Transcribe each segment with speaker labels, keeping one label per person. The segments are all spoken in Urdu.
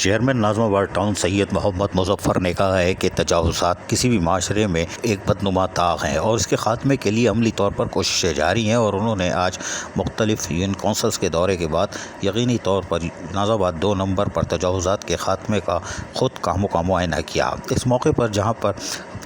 Speaker 1: چیئرمین ناظم آباد ٹاؤن سید محمد مظفر نے کہا ہے کہ تجاوزات کسی بھی معاشرے میں ایک بدنما داغ ہیں اور اس کے خاتمے کے لیے عملی طور پر کوششیں جاری ہیں، اور انہوں نے آج مختلف یونین کونسلز کے دورے کے بعد یقینی طور پر ناظم آباد 2 نمبر پر تجاوزات کے خاتمے کا خود کاموں کا معائنہ کیا۔ اس موقع پر جہاں پر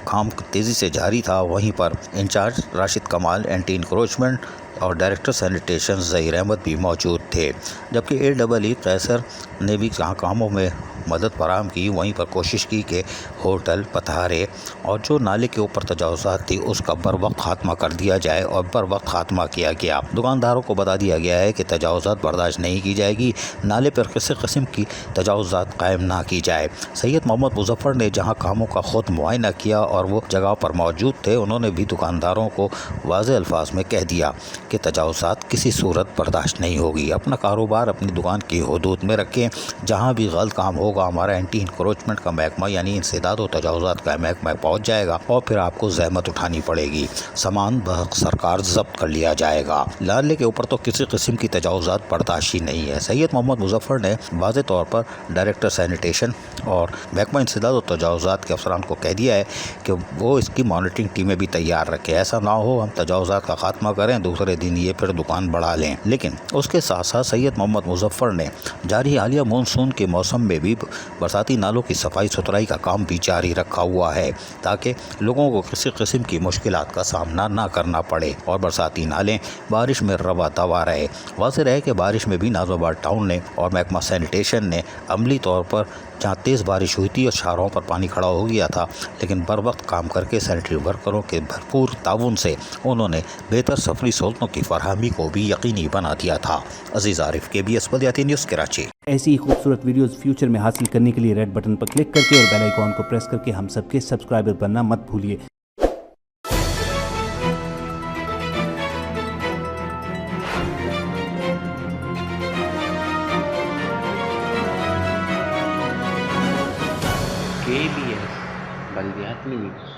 Speaker 1: کام تیزی سے جاری تھا، وہیں پر انچارج راشد کمال اینٹی انکروچمنٹ اور ڈائریکٹر سینیٹیشن ظہیر احمد بھی موجود تھے، جبکہ AEE قیصر نے بھی جہاں کاموں میں مدد فراہم کی، وہیں پر کوشش کی کہ ہوٹل، پتھارے اور جو نالے کے اوپر تجاوزات تھی اس کا بر وقت خاتمہ کر دیا جائے، اور بر وقت خاتمہ کیا گیا۔ دکانداروں کو بتا دیا گیا ہے کہ تجاوزات برداشت نہیں کی جائے گی، نالے پر کسی قسم کی تجاوزات قائم نہ کی جائے۔ سید محمد مظفر نے جہاں کاموں کا خود معائنہ کیا اور وہ جگہ پر موجود تھے، انہوں نے بھی دکانداروں کو واضح الفاظ میں کہہ دیا کہ تجاوزات کسی صورت برداشت نہیں ہوگی۔ اپنا کاروبار اپنی دکان کی حدود میں رکھیں، جہاں بھی غلط کام ہوگا ہمارا اینٹی انکروچمنٹ کا محکمہ یعنی انسداد و تجاوزات کا محکمہ پہنچ جائے گا اور پھر آپ کو زحمت اٹھانی پڑے گی، سامان بحق سرکار ضبط کر لیا جائے گا۔ نالے کے اوپر تو کسی قسم کی تجاوزات برداشت ہی نہیں ہے۔ سید محمد مظفر نے واضح طور پر ڈائریکٹر سینیٹیشن اور محکمہ انسداد و تجاوزات کے افسران کو کہہ دیا ہے کہ وہ اس کی مانیٹرنگ ٹیمیں بھی تیار رکھیں، ایسا نہ ہو ہم تجاوزات کا خاتمہ کریں، دوسرے دن یہ پھر دکان بڑھا لیں۔ لیکن اس کے ساتھ ساتھ سید محمد مظفر نے جاری حالیہ مونسون کے موسم میں بھی برساتی نالوں کی صفائی ستھرائی کا کام بھی جاری رکھا ہوا ہے، تاکہ لوگوں کو کسی قسم کی مشکلات کا سامنا نہ کرنا پڑے اور برساتی نالے بارش میں رواں دوا رہے۔ واضح رہے کہ بارش میں بھی ناظم آباد ٹاؤن نے اور محکمہ سینیٹیشن نے عملی طور پر جہاں تیز بارش ہوئی تھی اور شاہراہوں پر پانی کھڑا ہو گیا تھا، لیکن بر وقت کام کر کے سینیٹری ورکروں کے بھرپور تعاون سے انہوں نے بہتر سفری سہولتوں کی فراہمی کو بھی یقینی بنا دیا تھا۔ عزیز عارف، KBS بلدیاتی نیوز، کراچی۔
Speaker 2: ایسی ہی خوبصورت ویڈیوز فیوچر میں حاصل کرنے کے لیے ریڈ بٹن پر کلک کر کے اور بیل آئیکن کو پریس کر کے ہم سب کے سبسکرائبر بننا مت بھولیے۔
Speaker 3: KBS بلدیاتی نیوز۔